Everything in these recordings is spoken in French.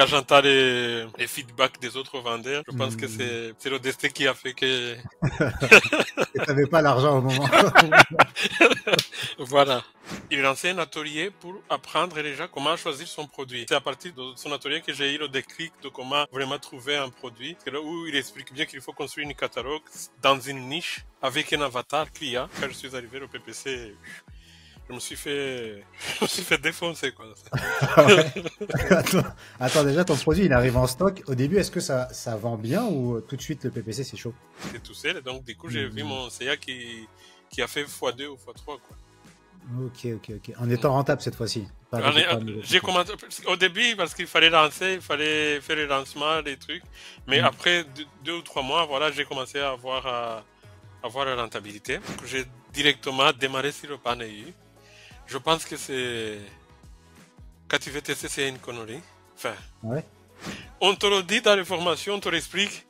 quand j'entends les feedbacks des autres vendeurs, je pense que Hmm. c'est le destin qui a fait que Et t'avais pas l'argent au moment. voilà. Il lançait un atelier pour apprendre déjà comment choisir son produit. C'est à partir de son atelier que j'ai eu le déclic de comment vraiment trouver un produit. C'est là où il explique bien qu'il faut construire une catalogue dans une niche avec un avatar client. Quand je suis arrivé au PPC, je me suis fait, je me suis fait défoncer, quoi. Ah ouais. Attends, attends, déjà, ton produit, il arrive en stock. Au début, est-ce que ça vend bien ou tout de suite le PPC, c'est chaud? C'est tout seul. Et donc, du coup, j'ai vu Hmm. mon CA qui a fait x2 ou x3, quoi. Ok, ok, ok. En étant rentable cette fois-ci, pas avec les problèmes de J'ai recrutement. commencé au début parce qu'il fallait lancer, il fallait faire le lancement, des trucs. Mais Hmm. après 2 ou 3 mois, voilà, j'ai commencé à voir la rentabilité. J'ai directement démarré sur le Panei. Je pense que c'est quand tu veux tester, c'est une connerie. Enfin, Ouais. on te le dit dans les formations, on te l'explique.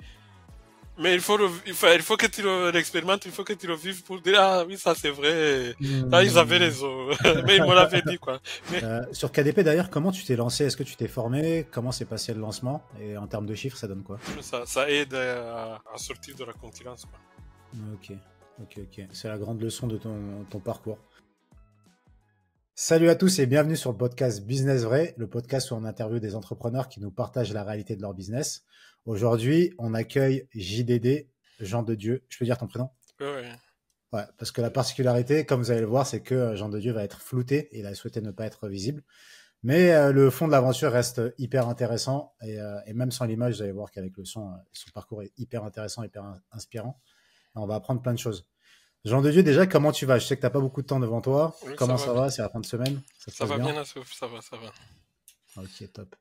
Mais il faut que tu l'expérimentes, il faut que tu le vives pour dire, ah oui, ça c'est vrai. Là, ils avaient Hmm. raison. Mais ils me l'avaient dit, quoi. Mais Sur KDP d'ailleurs, comment tu t'es lancé? Est-ce que tu t'es formé? Comment s'est passé le lancement? Et en termes de chiffres, ça donne quoi? ça aide à sortir de la concurrence, quoi. Ok, ok, ok. C'est la grande leçon de ton parcours. Salut à tous et bienvenue sur le podcast Business Vrai, le podcast où on interviewe des entrepreneurs qui nous partagent la réalité de leur business. Aujourd'hui, on accueille JDD, Jean de Dieu. Je peux dire ton prénom? Ouais, ouais. Ouais, parce que la particularité, comme vous allez le voir, c'est que Jean de Dieu va être flouté et il a souhaité ne pas être visible. Mais le fond de l'aventure reste hyper intéressant et même sans l'image, vous allez voir qu'avec le son parcours est hyper intéressant, hyper inspirant. Et on va apprendre plein de choses. Jean de Dieu, déjà, comment tu vas? Je sais que t'as pas beaucoup de temps devant toi. Oui, ça Comment va ça bien. va? C'est la fin de semaine? Ça se Ça passe va bien, bien? Nassouf, ça va, ça va. Ok, top.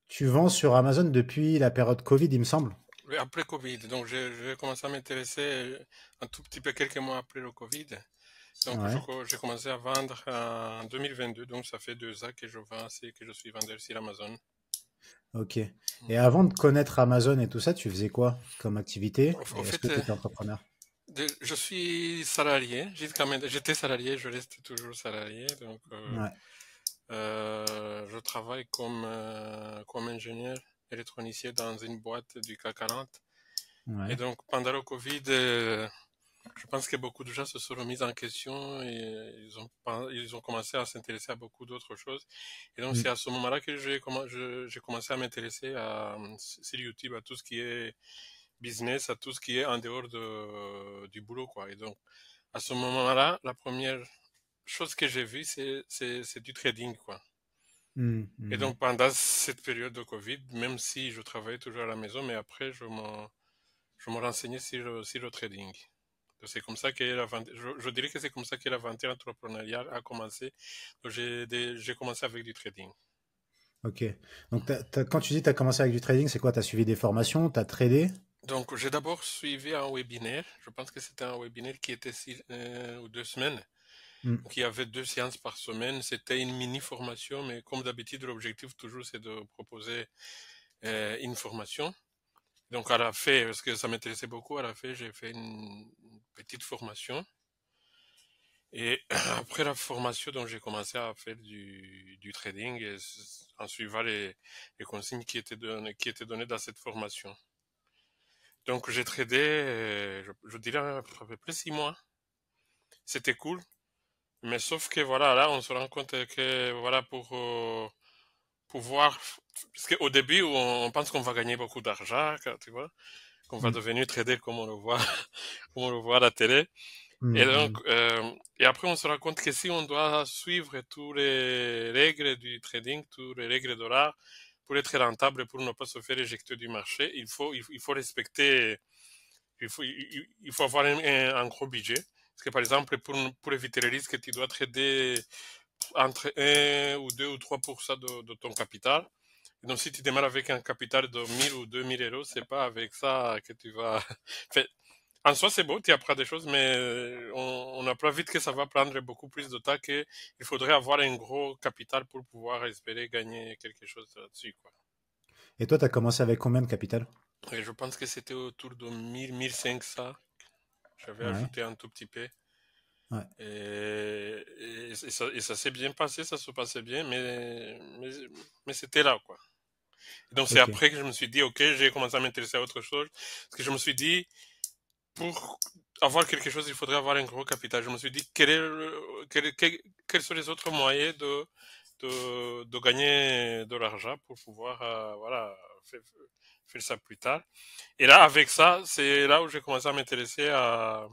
Tu vends sur Amazon depuis la période Covid, il me semble. Oui, après Covid, donc j'ai commencé à m'intéresser un tout petit peu quelques mois après le Covid. Donc Ouais. j'ai commencé à vendre en 2022, donc ça fait 2 ans que je vends, c'est que je suis vendeur sur Amazon. Ok. Et avant de connaître Amazon et tout ça, tu faisais quoi comme activité? Au Et est-ce que fait, tu étais entrepreneur? je suis salarié, j'étais salarié, je reste toujours salarié, donc Ouais. je travaille comme ingénieur électronicien dans une boîte du CAC 40. Et Ouais. donc pendant le Covid, je pense que beaucoup de gens se sont remis en question et ils ont commencé à s'intéresser à beaucoup d'autres choses. Et donc Mm. c'est à ce moment-là que j'ai commencé à m'intéresser sur YouTube à tout ce qui est business, à tout ce qui est en dehors du boulot, quoi. Et donc à ce moment-là, la première chose que j'ai vue, c'est du trading, quoi. Mm. Et Mm. donc pendant cette période de Covid, même si je travaillais toujours à la maison, mais après je me renseignais sur le trading. C'est comme ça que je dirais que c'est comme ça que l'aventure entrepreneuriale a commencé. Donc, j'ai commencé avec du trading. Ok. Donc, quand tu dis que tu as commencé avec du trading, c'est quoi? Tu as suivi des formations? Tu as tradé? Donc, j'ai d'abord suivi un webinaire. Je pense que c'était un webinaire qui était 6 ou 2 semaines. Mm. Donc, il y avait 2 séances par semaine. C'était une mini formation, mais comme d'habitude, l'objectif toujours c'est de proposer une formation. Donc, à la fin, parce que ça m'intéressait beaucoup, à la fin, j'ai fait une petite formation. Et après la formation, donc j'ai commencé à faire du trading en suivant les consignes qui étaient données dans cette formation. Donc j'ai tradé, je dirais à peu près 6 mois. C'était cool, mais sauf que voilà, là on se rend compte que voilà pour pouvoir, parce qu'au début on pense qu'on va gagner beaucoup d'argent, tu vois, qu'on va Mm. devenir trader comme on le voit, comme on le voit à la télé. Et Mm. donc, Mm. et après, on se rend compte que si on doit suivre toutes les règles du trading, toutes les règles de l'art, pour être rentable, pour ne pas se faire éjecter du marché, il faut respecter, il faut avoir un gros budget. Parce que par exemple, pour éviter les risques, tu dois trader entre 1 ou 2 ou 3% de ton capital. Et donc, si tu démarres avec un capital de 1000 ou 2000 euros, c'est pas avec ça que tu vas. Enfin, en soi, c'est beau, tu apprends des choses, mais on apprend vite que ça va prendre beaucoup plus de temps qu'il faudrait avoir un gros capital pour pouvoir espérer gagner quelque chose là-dessus, quoi. Et toi, tu as commencé avec combien de capital? Et je pense que c'était autour de 1000, 1500. J'avais Ouais. ajouté un tout petit peu. Ouais. Et ça s'est bien passé, ça se passait bien, mais c'était là, quoi. Et donc c'est Ok. après que je me suis dit, ok, j'ai commencé à m'intéresser à autre chose. Parce que je me suis dit, pour avoir quelque chose, il faudrait avoir un gros capital. Je me suis dit, quels sont les autres moyens de gagner de l'argent pour pouvoir voilà, faire ça plus tard. Et là, avec ça, c'est là où j'ai commencé à m'intéresser à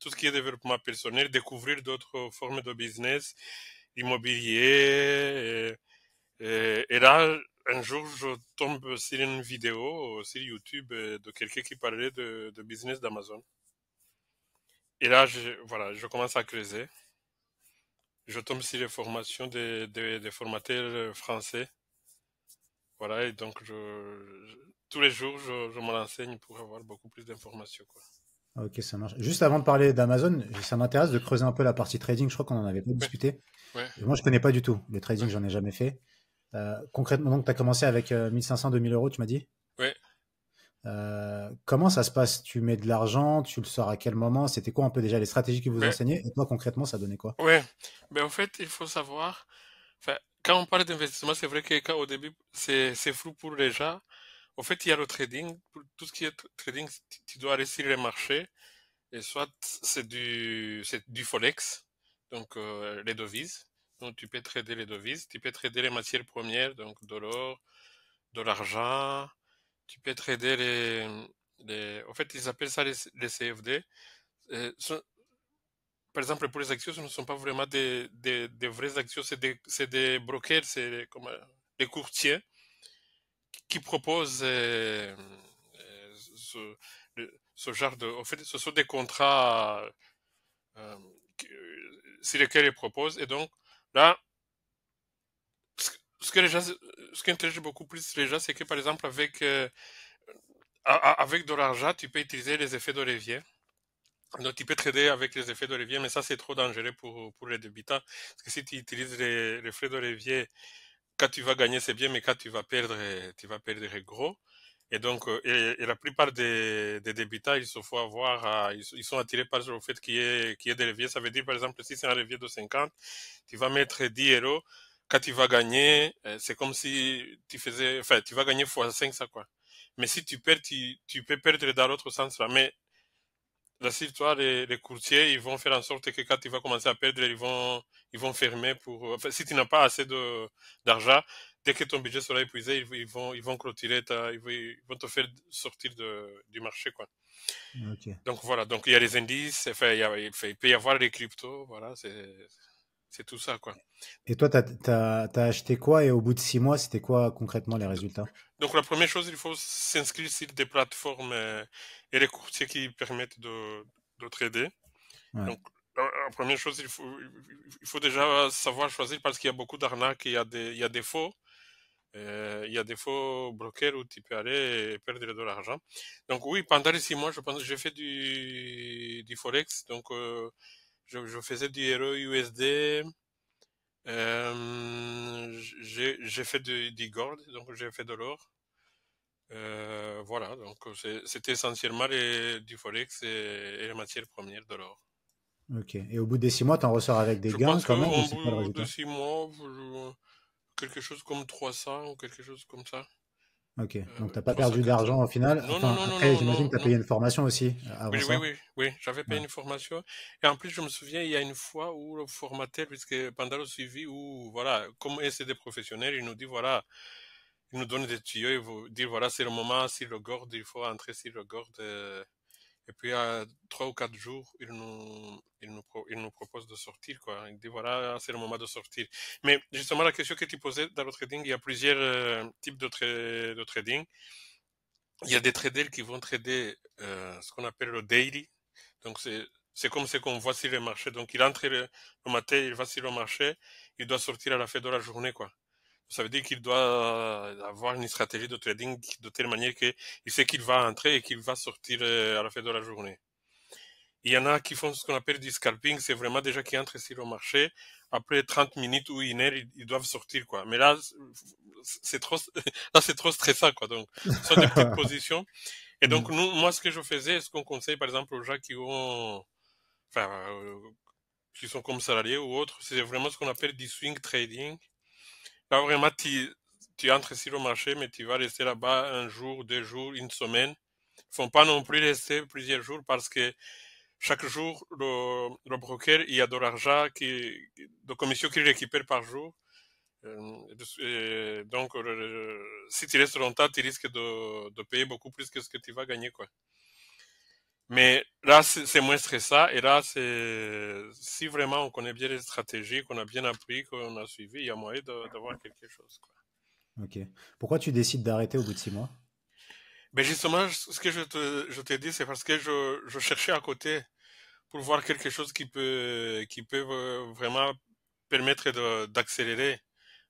tout ce qui est développement personnel, découvrir d'autres formes de business, immobilier. Et là, un jour, je tombe sur une vidéo sur YouTube de quelqu'un qui parlait de business d'Amazon. Et là, voilà, je commence à creuser. Je tombe sur les formations des formateurs français. Voilà, et donc tous les jours, je me renseigne pour avoir beaucoup plus d'informations, quoi. Ok, ça marche. Juste avant de parler d'Amazon, ça m'intéresse de creuser un peu la partie trading. Je crois qu'on en avait pas Ouais, discuté. ouais, Et moi, je connais pas du tout. Le trading, ouais, j'en ai jamais fait. Concrètement, donc, tu as commencé avec 1500, 2000 euros, tu m'as dit? ouais, Comment ça se passe? Tu mets de l'argent, tu le sors à quel moment? C'était quoi un peu déjà les stratégies que vous ben, enseignez? Et toi, concrètement, ça donnait quoi? ouais. Ben, en fait, il faut savoir, enfin, quand on parle d'investissement, c'est vrai que au début, c'est flou pour les gens. En fait, il y a le trading. Pour tout ce qui est trading, tu dois aller sur les marchés. Et soit c'est du Forex, donc les devises. Donc tu peux trader les devises, tu peux trader les matières premières, donc de l'or, de l'argent, tu peux trader en fait, ils appellent ça les CFD. Par exemple, pour les actions, ce ne sont pas vraiment des vraies actions, c'est des brokers, c'est comme des courtiers qui proposent ce genre de. En fait, ce sont des contrats euh, sur lesquels ils proposent. Et donc, là, ce que les gens, ce qui intéresse beaucoup plus les gens, c'est que par exemple, avec de l'argent, tu peux utiliser les effets de levier. Donc, tu peux trader avec les effets de levier, mais ça, c'est trop dangereux pour les débutants. Parce que si tu utilises les effets de levier, quand tu vas gagner, c'est bien, mais quand tu vas perdre gros. Et donc, et la plupart des débutants, il se faut avoir, ils sont attirés par le fait qu'il y ait des leviers. Ça veut dire, par exemple, si c'est un levier de 50, tu vas mettre 10 euros. Quand tu vas gagner, c'est comme si tu faisais, enfin, tu vas gagner fois 5 ça, quoi. Mais si tu perds, tu peux perdre dans l'autre sens, là. Mais rassure-toi, les courtiers, ils vont faire en sorte que quand tu vas commencer à perdre, ils vont fermer pour, enfin, si tu n'as pas assez d'argent, dès que ton budget sera épuisé, ils vont clôturer ils vont te faire sortir du marché, quoi. Ok. Donc voilà, donc il y a les indices, enfin, il peut y avoir les cryptos, voilà, c'est tout ça, quoi. Et toi, t'as acheté quoi et au bout de 6 mois, c'était quoi concrètement les résultats? Donc la première chose, il faut s'inscrire sur des plateformes et les courtiers qui permettent de trader. Ouais. Donc la première chose, il faut déjà savoir choisir parce qu'il y a beaucoup d'arnaques, il y a des faux. Il y a des faux brokers où tu peux aller et perdre de l'argent. Donc oui, pendant les 6 mois, je pense que j'ai fait du Forex. Donc je faisais du RE USD. J'ai fait du gold, donc j'ai fait de l'or. Voilà, donc c'était essentiellement du Forex et les matières premières de l'or. Ok. Et au bout des 6 mois, t'en ressors avec des Je gains pense quand même ou qu'au c'est quoi le bout de résultat? 6 mois, quelque chose comme 300 ou quelque chose comme ça. Ok. Donc t'as pas 300, perdu 400. d'argent au final. Non, non, Enfin, non, non, après, non, j'imagine non, que t'as non. payé une formation aussi avant Oui, oui, ça. oui, oui, j'avais payé Ouais. une formation. Et en plus, je me souviens, il y a une fois où le formateur, puisque pendant le suivi, où, voilà, comme c'est des professionnels, il nous dit, voilà, il nous donne des tuyaux, il vous dit, voilà, c'est le moment, sur le GORD, il faut entrer sur le GORD. Et puis, à 3 ou 4 jours, il nous propose de sortir, quoi. Il dit, voilà, c'est le moment de sortir. Mais justement, la question que tu posais dans le trading, il y a plusieurs types de trading. Il y a des traders qui vont trader ce qu'on appelle le daily. Donc, c'est comme ce qu'on voit sur le marché. Donc, il entre le matin, il va sur le marché, il doit sortir à la fin de la journée, quoi. Ça veut dire qu'il doit avoir une stratégie de trading de telle manière qu'il sait qu'il va entrer et qu'il va sortir à la fin de la journée. Il y en a qui font ce qu'on appelle du scalping, c'est vraiment déjà qui entrent sur le marché. Après 30 minutes ou 1 heure, ils doivent sortir, quoi. Mais là, c'est trop, là, c'est trop stressant, quoi. Donc, ce sont des petites positions. Et donc, Hmm. moi, ce que je faisais, ce qu'on conseille, par exemple, aux gens enfin, qui sont comme salariés ou autres, c'est vraiment ce qu'on appelle du swing trading. Là, vraiment, tu entres sur le marché, mais tu vas rester là-bas un jour, 2 jours, une semaine. Il faut pas non plus rester plusieurs jours parce que chaque jour, le broker, il y a de l'argent de commission qu'il récupère par jour. Donc, si tu restes longtemps, tu risques de payer beaucoup plus que ce que tu vas gagner, quoi. Mais là, c'est moins stressant. Et là, si vraiment on connaît bien les stratégies, qu'on a bien appris, qu'on a suivi, il y a moyen d'avoir quelque chose, quoi. Ok. Pourquoi tu décides d'arrêter au bout de 6 mois? Mais justement, ce que je te dis, c'est parce que je cherchais à côté pour voir quelque chose qui peut vraiment permettre d'accélérer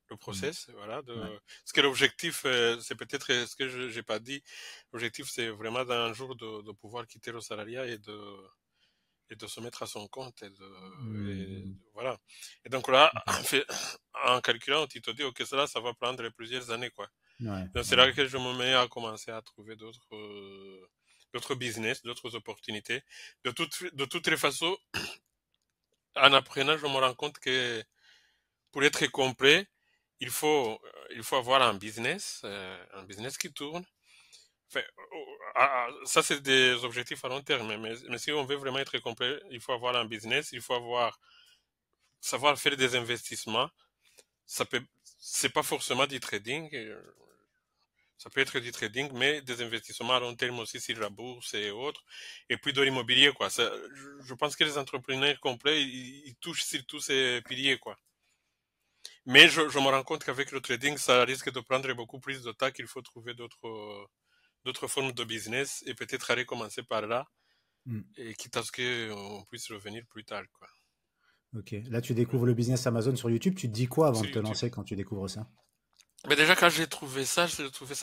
le Hmm. process, voilà. Ouais. Parce que l'objectif, c'est peut-être ce que j'ai pas dit. L'objectif, c'est vraiment d'un jour de pouvoir quitter le salariat et de se mettre à son compte Hmm. voilà. Et donc là, Ok. en calculant, tu te dis, ok, ça va prendre plusieurs années, quoi. Ouais, Donc c'est ouais. là que je me mets à commencer à trouver d'autres business, d'autres opportunités. De toutes les façons, en apprenant, je me rends compte que pour être complet, il faut avoir un business qui tourne. Enfin, ça, c'est des objectifs à long terme. Mais si on veut vraiment être complet, il faut avoir un business, il faut savoir faire des investissements. Ça peut, c'est pas forcément du trading. Ça peut être du trading, mais des investissements à long terme aussi sur la bourse et autres. Et puis de l'immobilier, quoi. Je pense que les entrepreneurs complets, ils touchent sur tous ces piliers, quoi. Mais je me rends compte qu'avec le trading, ça risque de prendre beaucoup plus de temps qu'il faut trouver d'autres formes de business et peut-être aller commencer par là Hmm. et quitte à ce qu'on puisse revenir plus tard, quoi. Ok. Là, tu découvres le business Amazon sur YouTube. Tu te dis quoi avant Sur de te YouTube. lancer quand tu découvres ça? Mais déjà, quand j'ai trouvé ça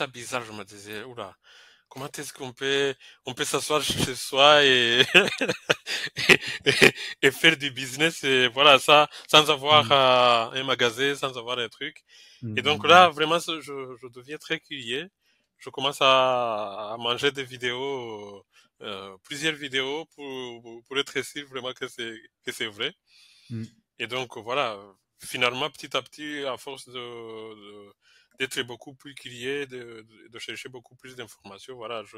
bizarre. Je me disais, oula, comment est-ce qu'on peut s'asseoir chez soi et faire du business et voilà, ça, sans avoir Hmm. un magasin, sans avoir un truc. Hmm, Et donc hmm, là, vraiment, je deviens très curieux. Je commence à manger des vidéos, plusieurs vidéos pour être sûr vraiment que c'est vrai. hmm. Et donc voilà, finalement, petit à petit, à force d'être beaucoup plus curieux, de chercher beaucoup plus d'informations, voilà, je,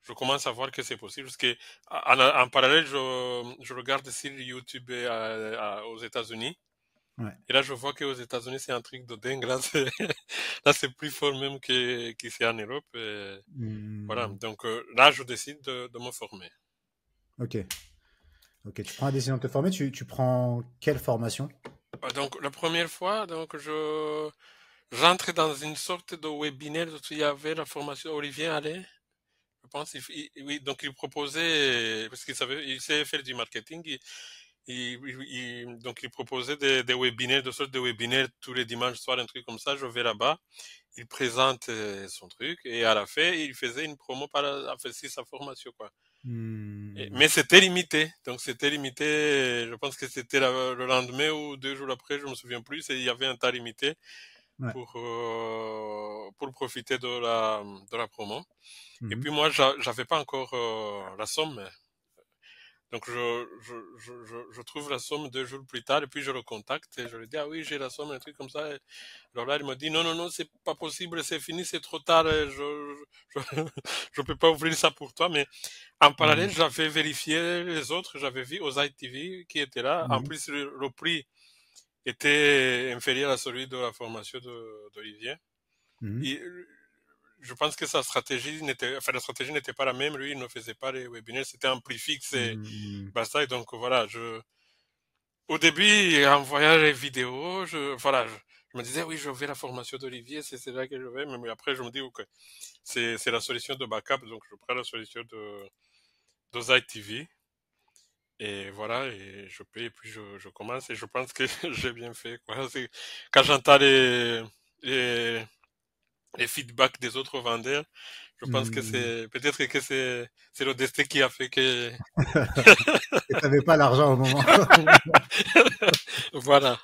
je commence à voir que c'est possible. Parce que en parallèle, je regarde sur YouTube aux États-Unis. Ouais. Et là, je vois qu'aux États-Unis, c'est un truc de dingue. Là, là, c'est plus fort même qu'ici en Europe. Et voilà. Hmm. Donc là, je décide de me former. Ok. Ok. Tu prends la décision de te former. Tu prends quelle formation? Donc, la première fois, donc, j'entre dans une sorte de webinaire où il y avait la formation Olivier Allais. Je pense, oui, donc il proposait, parce il sait faire du marketing, donc il proposait des webinaires, de sortes de webinaires tous les dimanches soirs, un truc comme ça. Je vais là-bas, il présente son truc, et à la fin, il faisait une promo enfin, si sa formation, quoi. Hmm. Mais c'était limité, donc c'était limité, je pense que c'était le lendemain ou 2 jours après, je me souviens plus, et il y avait un temps limité Ouais. pour profiter de la promo. Et Mhm. puis moi, j'avais pas encore la somme. Donc je trouve la somme 2 jours plus tard et puis je le contacte et je lui dis ah oui j'ai la somme un truc comme ça. Et alors là il me dit non non non c'est pas possible c'est fini c'est trop tard je peux pas ouvrir ça pour toi mais en parallèle Mhm. j'avais vérifié les autres j'avais vu aux ITV qui étaient là en Mhm. plus le prix était inférieur à celui de la formation d'Olivier. Mhm. Et je pense que la stratégie n'était pas la même. Lui, il ne faisait pas les webinaires, c'était un prix fixe et Mhm. basta. Et donc, voilà, au début, en voyant les vidéos, voilà, je me disais, oui, je vais la formation d'Olivier, c'est là que je vais. Mais après, je me dis, ok, c'est la solution de backup, donc je prends la solution de ZTV. Et voilà, et je paye, et puis je commence, et je pense que j'ai bien fait, quoi. Quand j'entends les, les feedbacks des autres vendeurs, je pense que Mhm. peut-être que c'est le destin qui a fait que, Et t'avais pas l'argent au moment. voilà.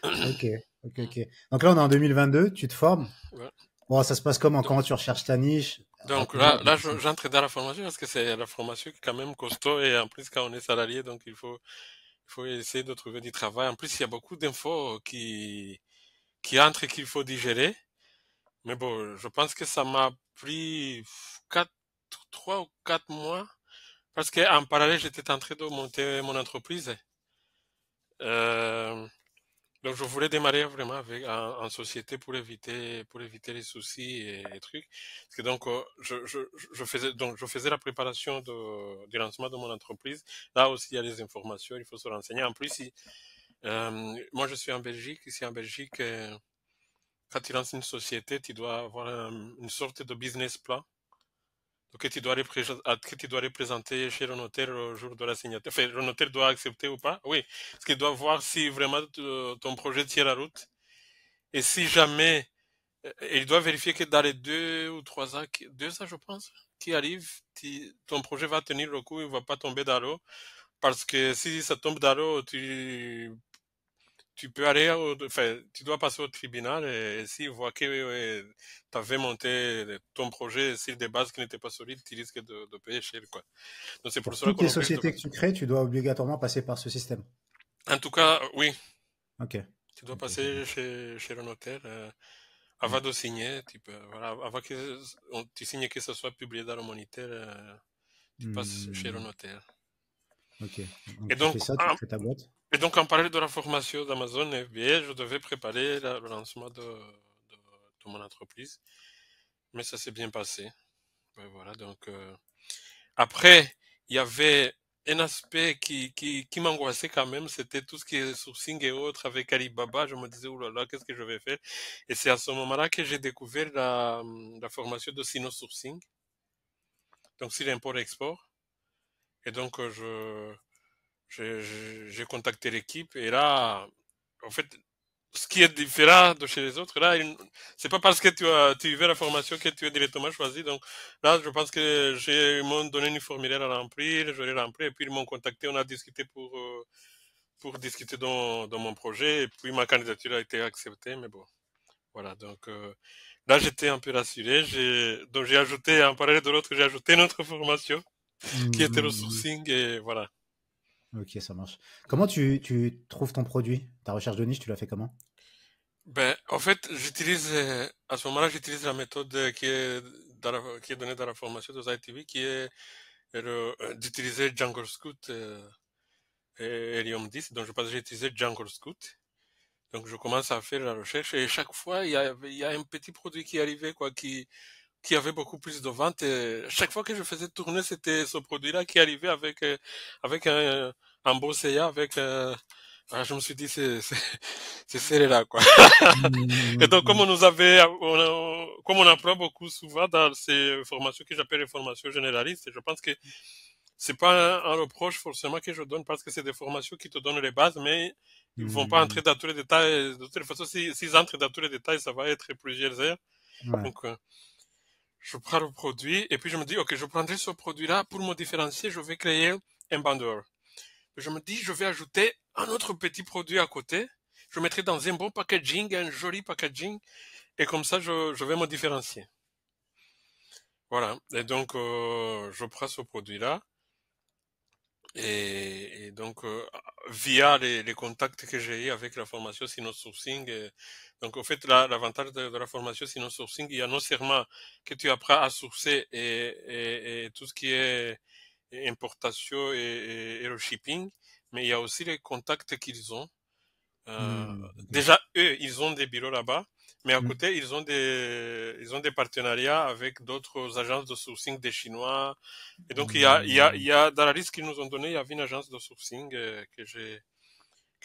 Ok, ok, ok. Donc là, on est en 2022, tu te formes. Ouais. Bon, ça se passe comment? Donc, Comment tu recherches ta niche? donc Raconte-moi là, un peu là tout ça. j'entre dans la formation parce que c'est la formation qui est quand même costaud et en plus quand on est salarié, donc il faut essayer de trouver du travail. En plus, il y a beaucoup d'infos qui entrent et qu'il faut digérer. Mais bon, je pense que ça m'a pris 3 ou 4 mois parce qu'en parallèle, j'étais en train de monter mon entreprise. Euh, donc, je voulais démarrer vraiment avec en société pour éviter les soucis et les trucs. Parce que donc, je faisais la préparation du lancement de mon entreprise. Là aussi, il y a des informations, il faut se renseigner. En plus, moi, je suis en Belgique. Ici, en Belgique, quand tu lances une société, tu dois avoir une sorte de business plan. Donc, que tu dois représenter chez le notaire au jour de la signature. Enfin, le notaire doit accepter ou pas. Oui, parce qu'il doit voir si vraiment ton projet tient la route. Et si jamais, il doit vérifier que dans les 2 ou 3 ans, 2 ans, je pense, qui arrivent, ton projet va tenir le coup, il ne va pas tomber dans l'eau. Parce que si ça tombe dans l'eau, tu peux aller enfin, tu dois passer au tribunal et s'ils voient que tu avais monté ton projet sur des bases qui n'étaient pas solides, tu risques de payer cher, quoi. Donc c'est pour Pour cela toutes qu'on les oblige de sociétés que passer. tu crées, tu dois obligatoirement passer par ce système. En tout cas, oui, Ok. tu dois Ok, ça passer marche. chez le notaire Ouais. avant de signer. Voilà, avant que tu signes que ce soit publié dans le Moniteur, tu passes chez le Hmm, notaire. ok. Donc Et tu donc, fais ça, tu crées ta boîte. en parallèle de la formation d'Amazon FBA, je devais préparer le lancement de mon entreprise. Mais ça s'est bien passé. Ouais, voilà, donc après, il y avait un aspect qui m'angoissait quand même, c'était tout ce qui est sourcing et autres avec Alibaba. Je me disais, oh là là, qu'est-ce que je vais faire? Et c'est à ce moment-là que j'ai découvert la formation de Sino Sourcing, donc c'est l'import-export. Et donc, j'ai contacté l'équipe et là, en fait, ce qui est différent de chez les autres, là, c'est pas parce que tu veux la formation que tu es directement choisi. Donc là, je pense que ils m'ont donné une formulaire à remplir, je l'ai rempli, et puis ils m'ont contacté, on a discuté pour discuter dans mon projet, et puis ma candidature a été acceptée, mais bon, voilà. Donc là, j'étais un peu rassuré. Donc j'ai ajouté, en parallèle de l'autre, j'ai ajouté une autre formation qui Hmm, était le hmm, hmm. sourcing, et voilà. Ok, ça marche. Comment tu trouves ton produit? Ta recherche de niche, tu l'as fait comment? Ben, en fait, à ce moment-là, j'utilise la méthode qui est donnée dans la formation de ITV, qui est d'utiliser Jungle Scout et Helium 10. Donc, je pense que j'ai utilisé Jungle Scout. Donc, je commence à faire la recherche et chaque fois, il y a un petit produit qui arrivait, quoi, qui avait beaucoup plus de ventes. Et chaque fois que je faisais tourner, c'était ce produit-là qui arrivait avec un beau CA, je me suis dit, c'est celle-là, quoi. Hmm, Et hmm, donc, hmm. comme on apprend beaucoup souvent dans ces formations que j'appelle les formations généralistes, je pense que c'est pas un reproche forcément que je donne parce que c'est des formations qui te donnent les bases, mais ils vont pas Hmm, entrer dans tous les détails. De toute façon, s'ils entrent dans tous les détails, ça va être plusieurs heures. ouais. Donc, je prends le produit et puis je me dis, ok, je prendrai ce produit-là pour me différencier, je vais créer un bandeur. Je me dis, je vais ajouter un autre petit produit à côté. Je mettrai dans un bon packaging, un joli packaging, et comme ça, je vais me différencier. Voilà. Et donc, je prends ce produit-là. Et donc, via les contacts que j'ai eu avec la formation Sino Sourcing, donc, en fait, l'avantage de la formation Sino Sourcing, il y a non seulement que tu apprends à sourcer et tout ce qui est importation et le shipping, mais il y a aussi les contacts qu'ils ont. Hmm, ok. Déjà, eux, ils ont des bureaux là-bas, mais à Hmm, côté, ils ont des partenariats avec d'autres agences de sourcing des Chinois. Et donc, hmm. dans la liste qu'ils nous ont donnée, il y avait une agence de sourcing que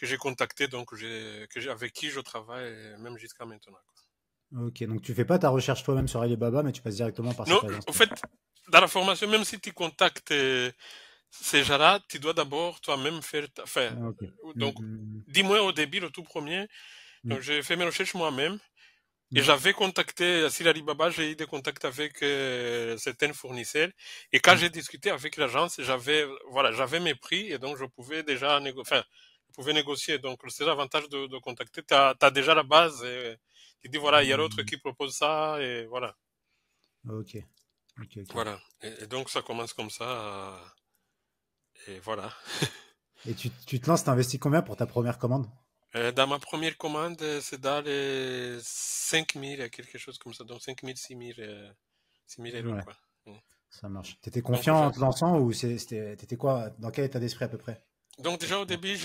j'ai contactée, donc avec qui je travaille même jusqu'à maintenant, quoi. Ok, donc tu fais pas ta recherche toi-même sur Alibaba, mais tu passes directement par Non, cette en agence-là. fait, dans la formation, même si tu contactes ces gens-là, tu dois d'abord toi-même faire. Enfin, Ah, ok. Hmm, donc, hmm, dis-moi au début, le tout premier. hmm, Donc, j'ai fait mes recherches moi-même. Et hmm, j'avais contacté, sur Alibaba, j'ai eu des contacts avec certains fournisseurs. Et quand hmm, j'ai discuté avec l'agence, j'avais mes prix et donc je pouvais déjà négocier. Enfin, je pouvais négocier. Donc, c'est l'avantage de contacter. T'as déjà la base. Et tu dis, voilà, il y a l'autre hmm. qui propose ça. Et voilà. Ok, ok, ok. Voilà. Et donc, ça commence comme ça. Et voilà. Et tu te lances, t'investis combien pour ta première commande? Dans ma première commande, c'est dans les 5 000, quelque chose comme ça. Donc 5 000, 6 000 euros, Ouais, quoi. Mm. ça marche. T'étais Donc, confiant en te lançant ou t'étais quoi? Dans quel état d'esprit à peu près? déjà au début,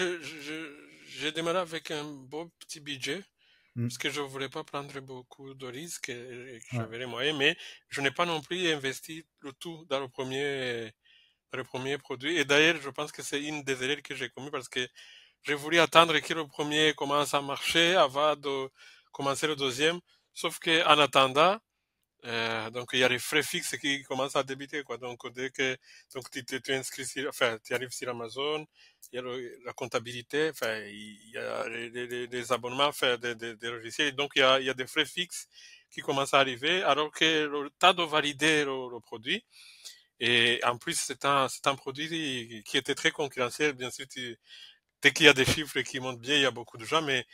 j'ai démarré avec un beau petit budget. Hmm. Parce que je voulais pas prendre beaucoup de risques et que Ouais. j'avais les moyens, mais je n'ai pas non plus investi le tout dans le premier produit. Et d'ailleurs, je pense que c'est une des erreurs que j'ai commis parce que j'ai voulu attendre que le premier commence à marcher avant de commencer le deuxième. Sauf que en attendant, donc il y a les frais fixes qui commencent à débiter, quoi. Donc dès que donc tu inscris enfin tu arrives sur Amazon, il y a la comptabilité, enfin il y a les abonnements, enfin des logiciels, donc il y a des frais fixes qui commencent à arriver, alors que le tas de valider le produit. Et en plus c'est un produit qui était très concurrentiel, bien sûr. Dès qu'il y a des chiffres qui montent bien, il y a beaucoup de gens, mais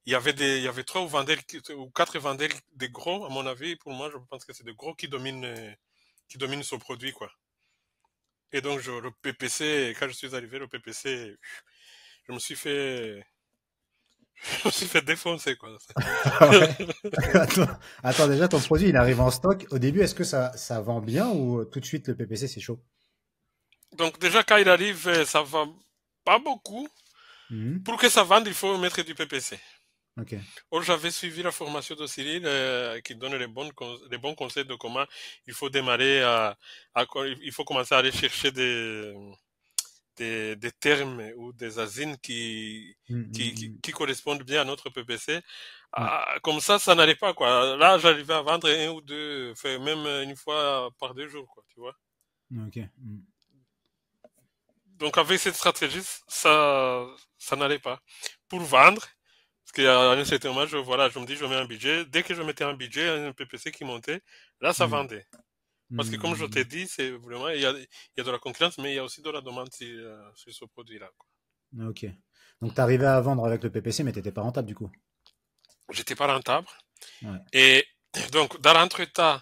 il y avait trois ou quatre vendeurs des gros, à mon avis. Pour moi, je pense que c'est des gros qui dominent ce produit, quoi. Et donc, le PPC, quand je suis arrivé, le PPC, je me suis fait, je me suis fait défoncer, quoi. Ah ouais. Attends, attends, déjà, ton produit, il arrive en stock. Au début, est-ce que ça vend bien ou tout de suite le PPC, c'est chaud? Donc, déjà, quand il arrive, ça va pas beaucoup. Mhm. Pour que ça vende, il faut mettre du PPC. Ok. Or, j'avais suivi la formation de Cyril qui donne les bons conseils de comment il faut démarrer il faut commencer à aller chercher des termes ou des asines Mhm. qui correspondent bien à notre PPC. Ouais. Ah, comme ça n'allait pas, quoi. Là, j'arrivais à vendre un ou deux, enfin, même une fois par 2 jours, quoi, tu vois. Ok. Mhm. Donc, avec cette stratégie, ça n'allait pas. Pour vendre, parce qu'à un certain moment, voilà, je me dis, je mets un budget. Dès que je mettais un budget, un PPC qui montait, là, ça Mhm. vendait. Parce que comme je t'ai Mhm. dit, c'est vraiment, il y a de la concurrence, mais il y a aussi de la demande sur ce produit-là, quoi. Ok. Donc, t'arrivais à vendre avec le PPC, mais t'étais pas rentable du coup. J'étais pas rentable. Ouais. Et donc, dans l'entretemps,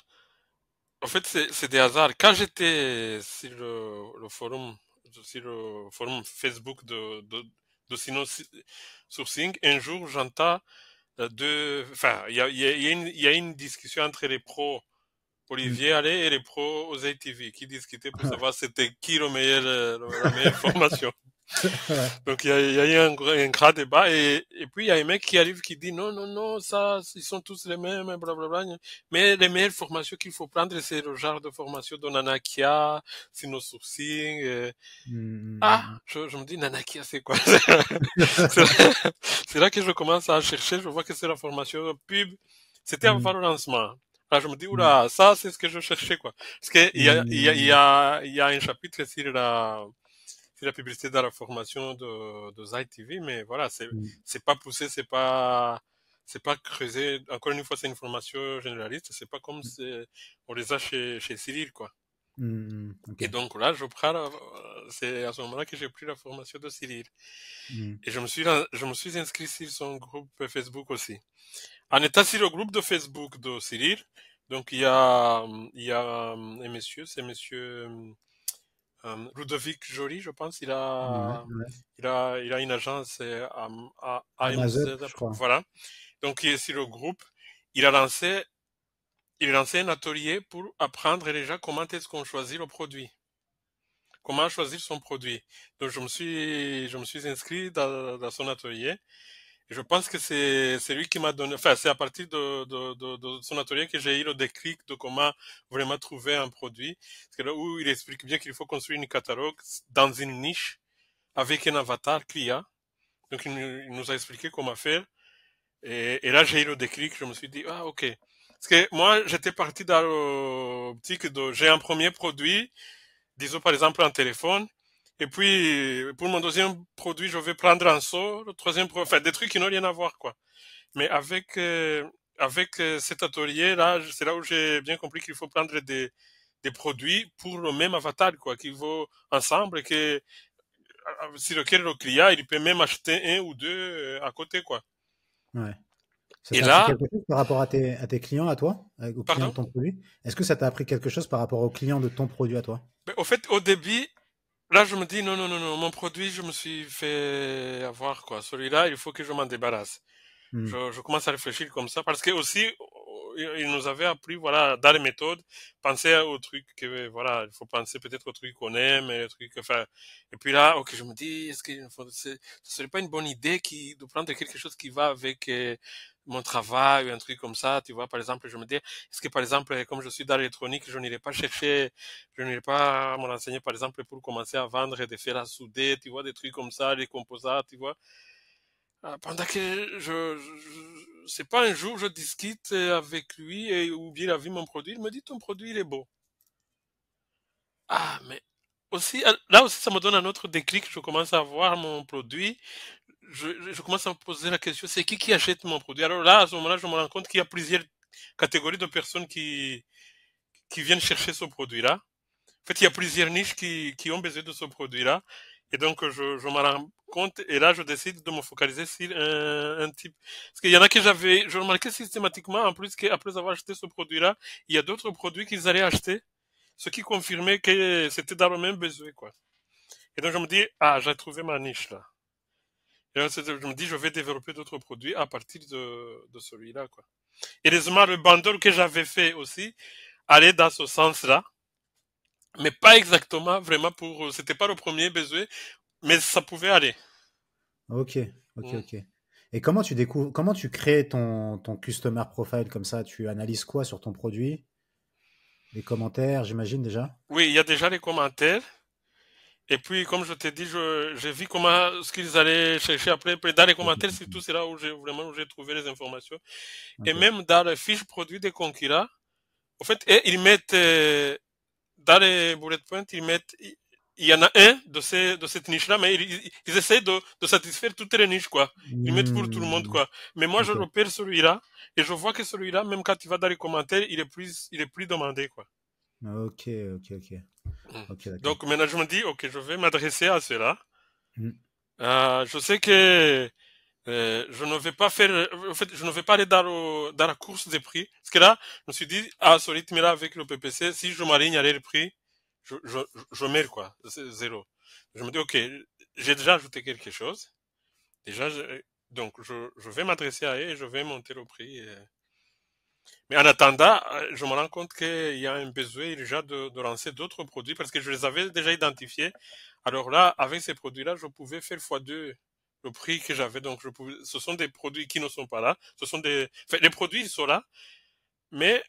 en fait, c'est des hasards. Quand j'étais sur le forum Facebook de Sino Sourcing, un jour, j'entends enfin, il y a une discussion entre les pros Mhm. Olivier Allais et les pros Osei TV qui discutaient pour savoir c'était qui le meilleur, la meilleure formation. Ouais. Donc il y a eu un grand débat et puis il y a un mec qui arrive qui dit non, non, non, ça, ils sont tous les mêmes, blablabla. Mais les meilleures formations qu'il faut prendre, c'est le genre de formation de Nanakia, Sino Sourcing. Ah, Mhm. je me dis Nanakia, c'est quoi? C'est c'est là que je commence à chercher, je vois que c'est la formation pub. C'était avant Mhm. le lancement. Là, je me dis, Mhm. oula, ça, c'est ce que je cherchais, quoi. Parce que Mhm. il y a un chapitre sur la publicité dans la formation de Zai TV, mais voilà, Mhm. c'est pas poussé, c'est pas creusé. Encore une fois, c'est une formation généraliste, c'est pas comme on les a chez Cyril, quoi. Mhm. Ok. Et donc là, c'est à ce moment-là que j'ai pris la formation de Cyril. Mhm. Et je me suis inscrit sur son groupe Facebook aussi. En étant sur le groupe de Facebook de Cyril, donc il y a un monsieur, c'est monsieur Ludovic Joly, je pense. Ouais, ouais. Il a une agence à Amazon, AMZ, je crois. voilà. Donc il est sur le groupe. Il a lancé, il a lancé un atelier pour apprendre déjà comment est-ce qu'on choisit le produit. Comment choisir son produit. Donc je me suis inscrit dans son atelier. Et je pense que c'est lui qui m'a donné, enfin, c'est à partir de son atelier que j'ai eu le déclic de comment vraiment trouver un produit. Parce que là où il explique bien qu'il faut construire une catalogue dans une niche avec un avatar client. Donc, il nous a expliqué comment faire. Et là, j'ai eu le déclic. Je me suis dit, ah, ok. Parce que moi, j'étais parti dans l'optique de, j'ai un premier produit, disons par exemple un téléphone. Et puis, pour mon deuxième produit, je vais prendre un seau, le troisième, enfin, des trucs qui n'ont rien à voir, quoi. Mais avec cet atelier-là, c'est là où j'ai bien compris qu'il faut prendre des produits pour le même avatar, quoi, qui vont ensemble et que, sur lequel le client, il peut même acheter un ou deux à côté, quoi. Ouais. Ça Et t'a appris là, quelque chose par rapport à tes clients à toi, aux clients de pardon? ton produit? Est-ce que ça t'a appris quelque chose par rapport aux clients de ton produit à toi? Mais au fait, au début, là, je me dis, non, non, non, non, mon produit, je me suis fait avoir, quoi. Celui-là, il faut que je m'en débarrasse. Hmm. Je commence à réfléchir comme ça parce que aussi il nous avait appris voilà dans les méthodes penser au truc que voilà il faut penser peut-être au truc qu'on aime et le truc enfin et puis là ok je me dis est-ce que ce serait pas une bonne idée de prendre quelque chose qui va avec mon travail ou un truc comme ça tu vois par exemple je me dis est-ce que par exemple comme je suis dans l'électronique je n'irai pas me renseigner par exemple pour commencer à vendre et de faire à souder tu vois des trucs comme ça les composants tu vois. Pendant que c'est pas un jour je discute avec lui et ou bien il a vu mon produit, il me dit ton produit il est beau. Ah mais aussi là aussi ça me donne un autre déclic, je commence à voir mon produit, je commence à me poser la question c'est qui achète mon produit. Alors là à ce moment-là je me rends compte qu'il y a plusieurs catégories de personnes qui viennent chercher ce produit-là. En fait, il y a plusieurs niches qui ont besoin de ce produit-là. Et donc, je m'en rends compte. Et là, je décide de me focaliser sur un type. Parce qu'il y en a que je remarquais systématiquement, en plus qu'après avoir acheté ce produit-là, il y a d'autres produits qu'ils allaient acheter. Ce qui confirmait que c'était dans le même besoin, quoi. Et donc, je me dis, ah, j'ai trouvé ma niche, là. Et donc, je me dis, je vais développer d'autres produits à partir de celui-là, quoi. Et heureusement, le bundle que j'avais fait aussi allait dans ce sens-là mais pas exactement vraiment pour c'était pas le premier besoin mais ça pouvait aller. Ok, ok, Mm. ok. Et comment tu découvres, comment tu crées ton customer profile comme ça? Tu analyses quoi sur ton produit? Les commentaires, j'imagine déjà? Oui il y a déjà les commentaires et puis comme je t'ai dit j'ai vu comment ce qu'ils allaient chercher après. Puis dans les Ok, commentaires surtout c'est là où j'ai vraiment où j'ai trouvé les informations et ok. même dans les fiches produits des concurrents en fait ils mettent dans les bullet points ils mettent il y en a un de cette niche-là, mais ils essayent de satisfaire toutes les niches, quoi. Ils mettent pour tout le monde, Hmm, quoi. Mais moi, je ok, repère celui-là, et je vois que celui-là, même quand tu vas dans les commentaires, il est plus demandé, quoi. ok, ok, ok, Mm. ok, d'accord. Donc, maintenant, je me dis, ok, je vais m'adresser à cela. Hmm, Je sais que je ne vais pas faire, en fait, je ne vais pas aller dans la course des prix. Parce que là, je me suis dit, à ce rythme-là, avec le PPC, si je m'aligne à les prix, je mets, quoi. C'est zéro. Je me dis, ok, j'ai déjà ajouté quelque chose. Déjà, donc, je vais m'adresser à eux et je vais monter le prix. Mais en attendant, je me rends compte qu'il y a un besoin urgent de lancer d'autres produits parce que je les avais déjà identifiés. Alors là, avec ces produits-là, je pouvais faire fois 2 le prix que j'avais. Donc, ce sont des produits qui ne sont pas là. Ce sont enfin, les produits, ils sont là, mais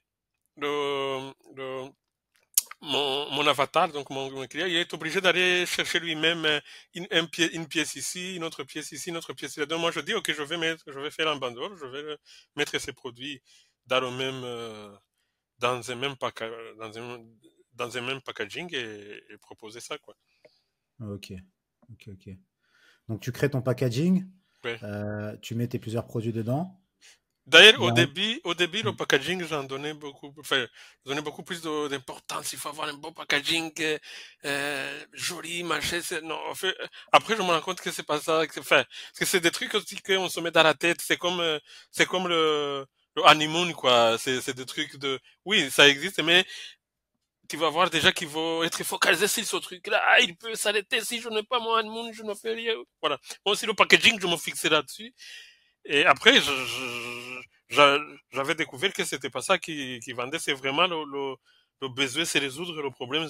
mon avatar, donc mon client, il est obligé d'aller chercher lui-même une pièce ici, une autre pièce ici, une autre pièce là. Donc moi je dis ok, je vais faire un bundle, je vais mettre ces produits dans le même, dans un même dans un même packaging et proposer ça quoi. ok, ok, ok. Donc tu crées ton packaging, Ouais. tu mets tes plusieurs produits dedans. D'ailleurs, Il y a un- au début, le packaging, j'en donnais beaucoup, enfin, j'en donnais beaucoup plus d'importance. Il faut avoir un beau packaging, joli, machin. Non, en fait, après, je me rends compte que c'est pas ça. Enfin, parce que c'est des trucs aussi qu'on se met dans la tête. C'est comme le honeymoon, quoi. C'est des trucs oui, ça existe, mais tu vas voir déjà qu'il faut être focalisé sur ce truc-là. Ah, il peut s'arrêter si je n'ai pas mon honeymoon, je ne fais rien. Voilà. Moi aussi, le packaging, je me fixais là-dessus. Et après, j'avais découvert que c'était pas ça qui vendait, c'est vraiment le besoin, c'est résoudre le problème.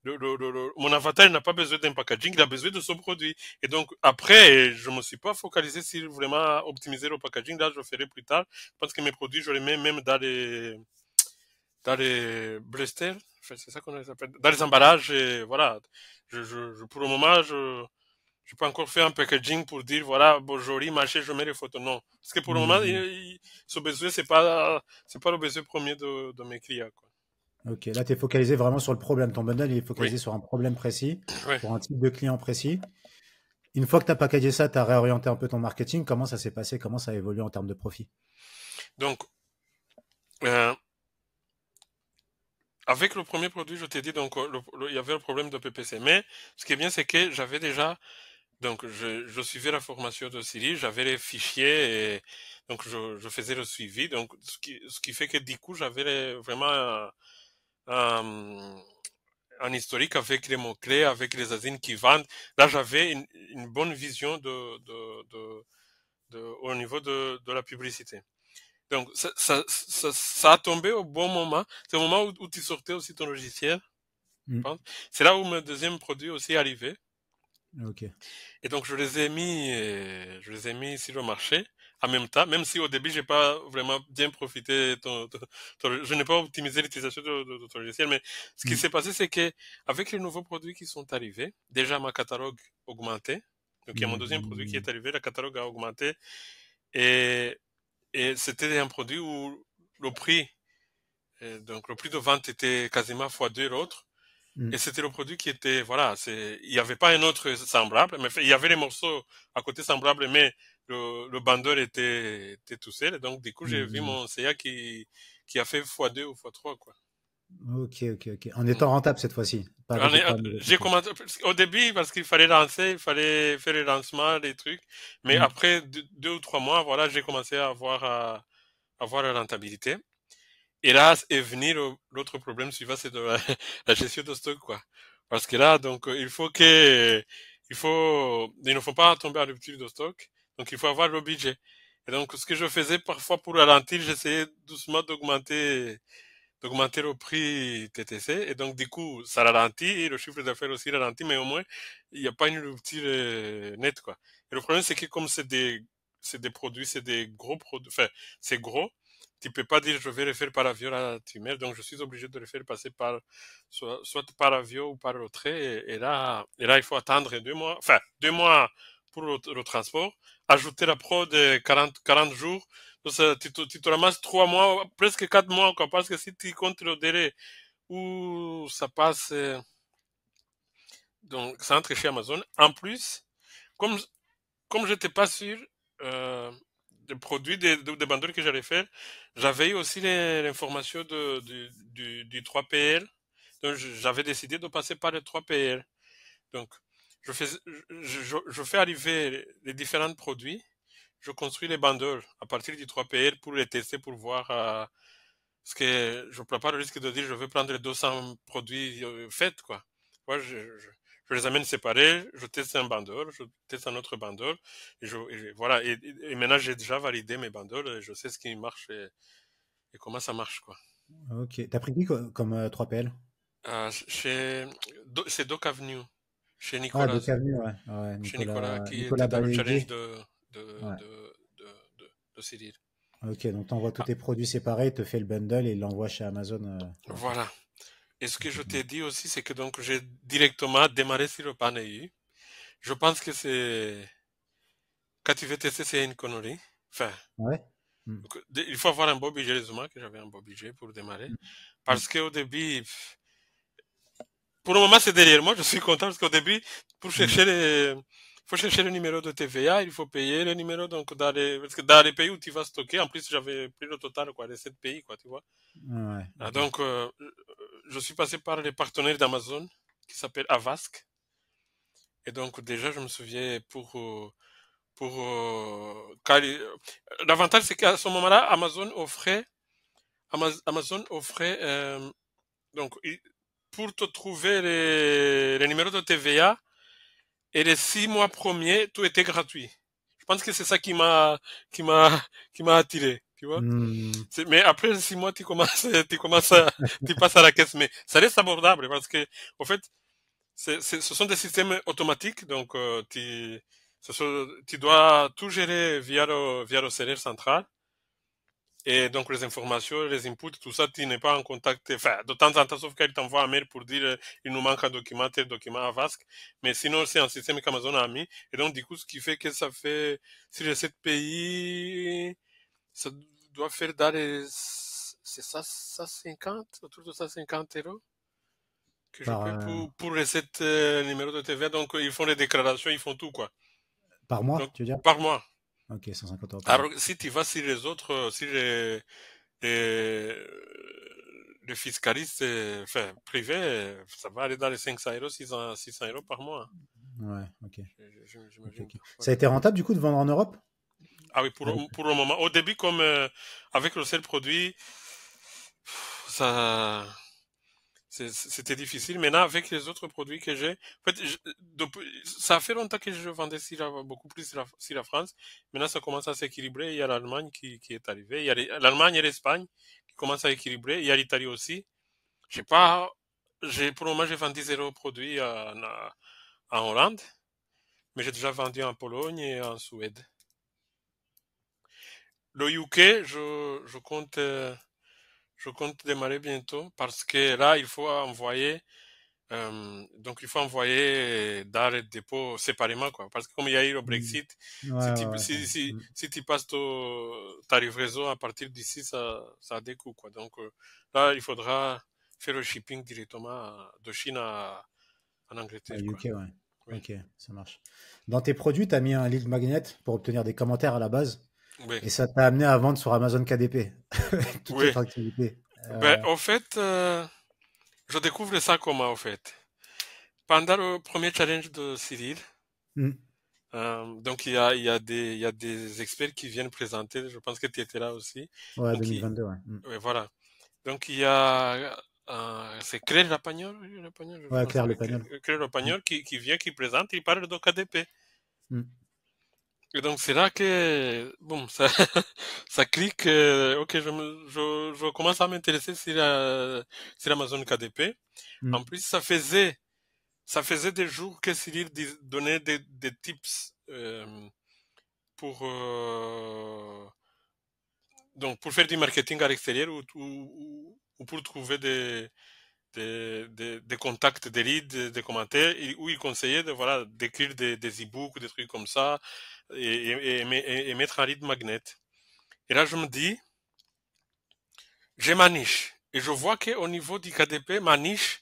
Mon avatar il n'a pas besoin d'un packaging, il a besoin de son produit. Et donc, après, je me suis pas focalisé sur vraiment optimiser le packaging, là, je le ferai plus tard, parce que mes produits, je les mets même dans les blisters, enfin, c'est ça qu'on les appelle, dans les emballages, et voilà. Pour le moment, je peux encore faire un packaging pour dire, voilà, bon, joli, machin, je mets les photos. Non. Parce que pour le moment, Hmm, ce besoin, c'est pas le besoin premier de mes clients, quoi. ok, là tu es focalisé vraiment sur le problème. Ton bundle il est Oui. focalisé sur un problème précis, Ouais. pour un type de client précis. Une fois que tu as packagé ça, tu as réorienté un peu ton marketing. Comment ça s'est passé? Comment ça a évolué en termes de profit? Donc, euh, avec le premier produit, je t'ai dit, donc, il y avait le problème de PPC. Mais, ce qui est bien, c'est que j'avais déjà, donc, je suivais la formation de Siri, j'avais les fichiers et, donc, je faisais le suivi. Donc, ce qui fait que, du coup, j'avais vraiment, un, un historique avec les mots-clés, avec les usines qui vendent. Là, j'avais une bonne vision au niveau de la publicité. Donc, ça a tombé au bon moment. C'est au moment où tu sortais aussi ton logiciel, je Mm. pense. C'est là où mon deuxième produit aussi est arrivé. Ok. Et donc, je les ai mis sur le marché en même temps, même si au début, j'ai pas vraiment bien profité je n'ai pas optimisé l'utilisation de ton logiciel, mais ce qui Mm. s'est passé, c'est que, avec les nouveaux produits qui sont arrivés, déjà, ma catalogue augmentait. Donc, il y a mon deuxième produit qui Mm. est arrivé, le catalogue a augmenté. Et, et c'était un produit où le prix, donc le prix de vente était quasiment fois deux l'autre. Mm. Et c'était le produit qui était, voilà, il n'y avait pas un autre semblable, mais il y avait les morceaux à côté semblables, mais le bundle était tout seul. Et donc, du coup, j'ai vu Mm. mon CA qui a fait x2 ou x3, quoi. Ok, ok, ok. En Mm. étant rentable cette fois-ci, pas avec les problèmes de J'ai recrutement. commencé au début parce qu'il fallait lancer, il fallait faire les lancements, des trucs. Mais Mm. après 2 ou 3 mois, voilà, j'ai commencé à avoir la rentabilité. Et là est venu l'autre problème suivant, c'est de la gestion de stock, quoi. Parce que là, donc, il ne faut pas tomber à rupture de stock. Donc, il faut avoir le budget. Et donc, ce que je faisais parfois pour ralentir, j'essayais doucement d'augmenter le prix TTC. Et donc, du coup, ça ralentit et le chiffre d'affaires aussi ralentit, mais au moins, il n'y a pas une rupture nette, quoi. Et le problème, c'est que comme c'est des produits, c'est des gros produits, enfin, c'est gros, tu peux pas dire je vais le faire par avion à Tumel, donc je suis obligé de le faire passer soit par avion ou par le train, et là, il faut attendre 2 mois, enfin, 2 mois pour le transport, ajouter la pro de 40 jours, donc tu te ramasses 3 mois, presque 4 mois, quoi, parce que si tu comptes le délai où ça passe, donc ça entre chez Amazon, en plus, comme, comme j'étais pas sûr, euh, des produits, des bandeaux que j'allais faire, j'avais eu aussi l'information du 3PL. Donc, j'avais décidé de passer par le 3PL. Donc, je fais arriver les différents produits. Je construis les bandeaux à partir du 3PL pour les tester, pour voir, parce que je ne prends pas le risque de dire je vais prendre les 200 produits faits, quoi. Moi, je les amène séparés, je teste un bundle, je teste un autre bundle, voilà. Et maintenant, j'ai déjà validé mes bundles, et je sais ce qui marche et comment ça marche, quoi. Ok. T'as pris qui comme 3PL? C'est Doc Avenue, chez Ah, Nicolas. Doc Avenue, ouais. Ouais, Chez Nicolas, Nicolas, qui Nicolas était dans le challenge Baillégué. de, Ouais. de, de, de Cyril. Ok, donc t'envoies tous Ah, tes produits séparés, il te fait le bundle et il l'envoie chez Amazon. Ok. voilà. Et ce que Ok, je bon. t'ai dit aussi, c'est que donc j'ai directement démarré sur le PanEU. Je pense que quand tu veux tester, c'est une connerie. Enfin, Ouais. Mm. il faut avoir un beau budget, heureusement que j'avais un beau budget pour démarrer. Mm. Parce qu'au début, pour le moment, c'est derrière moi, je suis content parce qu'au début, pour Mm. chercher faut chercher le numéro de TVA, il faut payer le numéro, donc, parce que dans les pays où tu vas stocker, en plus, j'avais pris le total, quoi, les 7 pays, quoi, tu vois. Ouais, Ah, ok. donc, je suis passé par les partenaires d'Amazon, qui s'appellent Avast. Et donc, déjà, je me souviens l'avantage, c'est qu'à ce moment-là, Amazon offrait, donc, pour te trouver les numéros de TVA et les 6 mois premiers, tout était gratuit. Je pense que c'est ça qui m'a, qui m'a attiré, tu vois. Mm. Mais après 6 mois, tu passes à la caisse, mais ça reste abordable parce que, en fait, ce sont des systèmes automatiques, donc, tu dois tout gérer via le serveur central. Et donc, les informations, les inputs, tout ça, tu n'es pas en contact. Enfin, de temps en temps, sauf qu'elle t'envoie un mail pour dire il nous manque un document, tel document à Vasque. Mais sinon, c'est un système qu'Amazon a mis. Et donc, du coup, ce qui fait que ça fait, si les 7 pays, ça doit faire dans les, c'est ça, 150, autour de 150 € que je Par, paie euh, pour les 7 numéros de TVA. Donc, ils font les déclarations, ils font tout, quoi. par mois, Donc, tu veux dire? par mois. Ok, 150 € par mois. Alors, si tu vas sur les autres, sur les, les fiscalistes, enfin, privés, ça va aller dans les 500 €, 600 € par mois. Ouais, ok. Ok, J'imagine. ok. Ça a Voilà. été rentable du coup de vendre en Europe? Ah oui, Avec... pour le moment. Au début, comme avec le seul produit, ça, C'était difficile. Maintenant, avec les autres produits que j'ai, en fait, ça fait longtemps que je vendais beaucoup plus sur la France. Maintenant, ça commence à s'équilibrer. Il y a l'Allemagne qui est arrivée. Il y a l'Allemagne et l'Espagne qui commencent à équilibrer. Il y a l'Italie aussi. J'ai pas, pour le moment, j'ai vendu zéro produit en Hollande, mais j'ai déjà vendu en Pologne et en Suède. Le UK, je compte démarrer bientôt parce que là, il faut envoyer. Donc il faut envoyer dans les dépôts séparément, quoi. Parce que comme il y a eu le Mm. Brexit, Ouais, ouais, ouais. Mm. si tu passes ta livraison à partir d'ici, ça a des coûts, quoi. Donc là, il faudra faire le shipping directement de Chine en Ouais, Angleterre, quoi. UK, ouais. Oui, Ok, ça marche. Dans tes produits, tu as mis un lead magnet pour obtenir des commentaires à la base oui, et ça t'a amené à vendre sur Amazon KDP, toute oui. autre activité. Ben, au fait, je découvre ça comment, au fait. Pendant le premier challenge de Cyril, hmm, donc il y a des experts qui viennent présenter. Je pense que tu étais là aussi. ouais, Donc 2022, ouais. Hmm. ouais, voilà. Donc il y a c'est Claire Lapagnol, je Ouais, pense Claire que Le oui, Pagnol. Claire Hmm, Lapagnol qui vient, qui présente, il parle de KDP. hmm. Et donc c'est là que bon ça ça clique. Ok, je commence à m'intéresser sur Amazon KDP. Hmm. En plus ça faisait des jours que Cyril donnait des tips pour donc pour faire du marketing à l'extérieur ou pour trouver des contacts, des leads, des commentaires, où il conseillait de, voilà, d'écrire des e-books, des trucs comme ça, et mettre un lead magnet. Et là, je me dis, j'ai ma niche. Et je vois qu'au niveau du KDP, ma niche,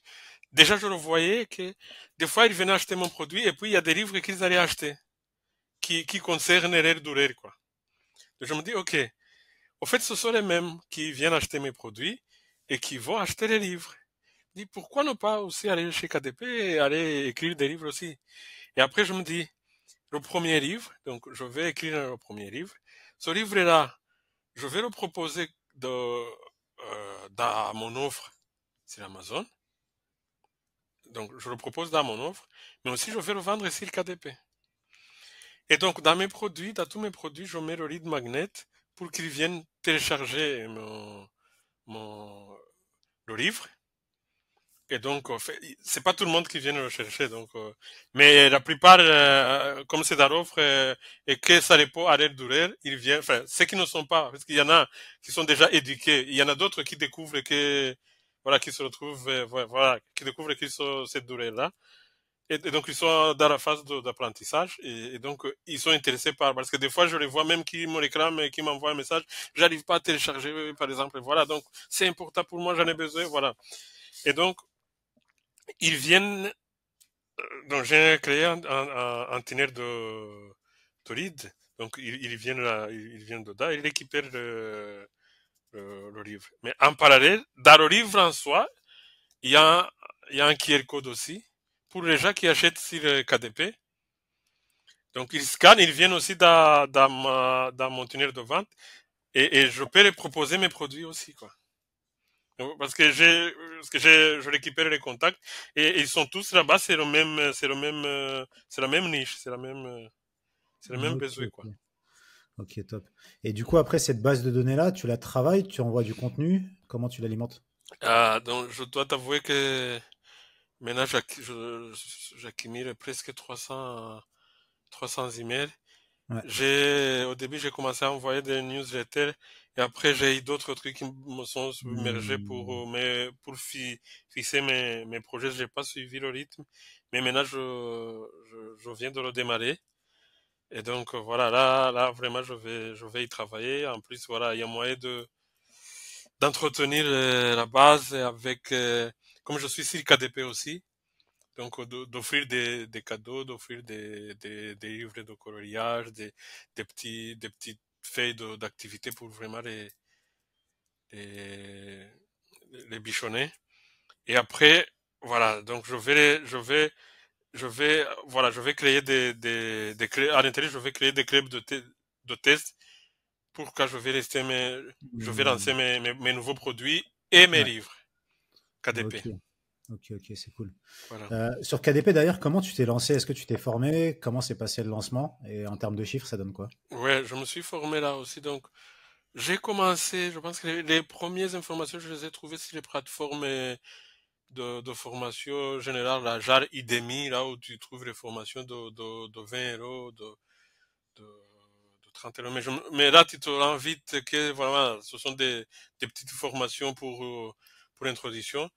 déjà, je le voyais que des fois, ils venaient acheter mon produit et puis il y a des livres qu'ils allaient acheter, qui concernent l'air d'oreille, quoi. Et je me dis, ok, au fait, ce sont les mêmes qui viennent acheter mes produits et qui vont acheter les livres. Je dis, pourquoi ne pas aussi aller chez KDP et aller écrire des livres aussi? Et après, je me dis, le premier livre, donc je vais écrire le premier livre. Ce livre-là, je vais le proposer dans mon offre sur Amazon. Donc, je le propose dans mon offre, mais aussi je vais le vendre sur KDP. Et donc, dans mes produits, dans tous mes produits, je mets le lead magnet pour qu'ils viennent télécharger mon, le livre. Et donc, c'est pas tout le monde qui vient le chercher. Donc, mais la plupart, comme c'est dans l'offre et que ça répond à l'air douleur, ils viennent. Enfin, ceux qui ne sont pas, parce qu'il y en a qui sont déjà éduqués. Il y en a d'autres qui découvrent que, voilà, qui se retrouvent, voilà, qui découvrent qu'ils sont cette douleur-là. Et donc, ils sont dans la phase d'apprentissage. Et donc, ils sont intéressés par, parce que des fois, je les vois même qui me réclament et qui m'envoient un message. J'arrive pas à télécharger, par exemple. Voilà. Donc, c'est important pour moi, j'en ai besoin. Voilà. Et donc, ils viennent. Donc, j'ai créé un tunnel de lead. Donc, ils viennent là, ils viennent dedans, ils récupèrent le livre. Mais en parallèle, dans le livre en soi, il y a il y a un QR code aussi pour les gens qui achètent sur le KDP. Donc, ils scannent, ils viennent aussi dans mon tunnel de vente et je peux les proposer mes produits aussi, quoi. Parce que je récupère les contacts et ils sont tous là-bas, c'est la même niche, c'est le même Ok, besoin, quoi. ok. Ok, top. Et du coup, après cette base de données-là, tu la travailles, tu envoies du contenu, comment tu l'alimentes? Ah, donc, je dois t'avouer que maintenant, j'accumule presque 300 emails. Ouais. Au début, j'ai commencé à envoyer des newsletters et après, j'ai eu d'autres trucs qui me sont submergés Hmm. pour fixer mes projets. J'ai pas suivi le rythme, mais maintenant, je viens de le démarrer. Et donc, voilà, là, vraiment, je vais y travailler. En plus, voilà, il y a moyen d'entretenir la base avec, comme je suis sur KDP aussi, donc d'offrir des cadeaux, d'offrir des livres de coloriage, des petites feuilles d'activité pour vraiment les, les bichonner. Et après, voilà, donc voilà, je vais créer à l'intérieur, je vais créer des clubs de tests pour quand je vais Hmm. lancer mes nouveaux produits et mes Ouais. livres KDP. Ok. Ok, ok, c'est cool. Voilà. Sur KDP d'ailleurs, comment tu t'es lancé? Est-ce que tu t'es formé? Comment s'est passé le lancement? Et en termes de chiffres, ça donne quoi? Ouais, je me suis formé là aussi. Donc, j'ai commencé, je pense que les premières informations, je les ai trouvées sur les plateformes de formation générale, là, genre Udemy, là où tu trouves les formations de 20 euros, de, de 30 euros. Mais là, tu te rends vite que vraiment, ce sont des petites formations pour l'introduction.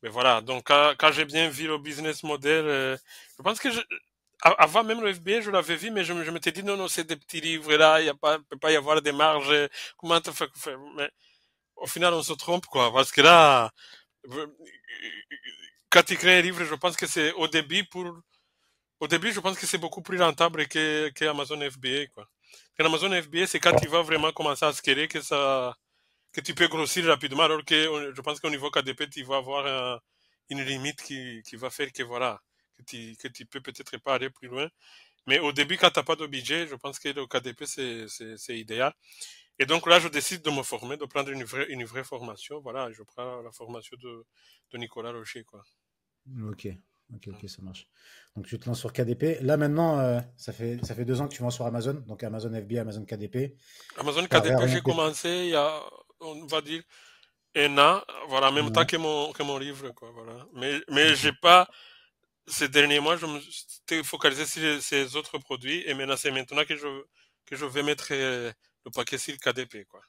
Mais voilà, donc quand j'ai bien vu le business model, je pense que avant même le FBA, je l'avais vu, mais je m'étais dit non, non, c'est des petits livres là, il y a pas, peut pas y avoir des marges. Comment te faire, mais au final, on se trompe, quoi, parce que là, euh, quand tu crées un livre, je pense que c'est au début, je pense que c'est beaucoup plus rentable que Amazon FBA, quoi. Parce Amazon FBA, c'est quand tu vas vraiment commencer à scaler que tu peux grossir rapidement, alors que je pense qu'au niveau KDP, tu vas avoir une limite qui va faire que voilà, que tu peux peut-être pas aller plus loin. Mais au début, quand t'as pas de budget, je pense que le KDP, c'est idéal. Et donc là, je décide de me former, de prendre une vraie formation. Voilà, je prends la formation de Nicolas Rocher, quoi. Ok, ok, ok, ça marche. Donc tu te lances sur KDP. Là maintenant, ça fait 2 ans que tu vends sur Amazon, donc Amazon FBA, Amazon KDP. Amazon T'as KDP, j'ai réorienté. commencé il y a, on va dire, un an, voilà, en même temps Ouais, que mon livre, quoi, voilà. Mais ok. j'ai pas, ces derniers mois, je me suis focalisé sur ces autres produits et maintenant, c'est maintenant que je vais mettre le paquet sur le KDP, quoi.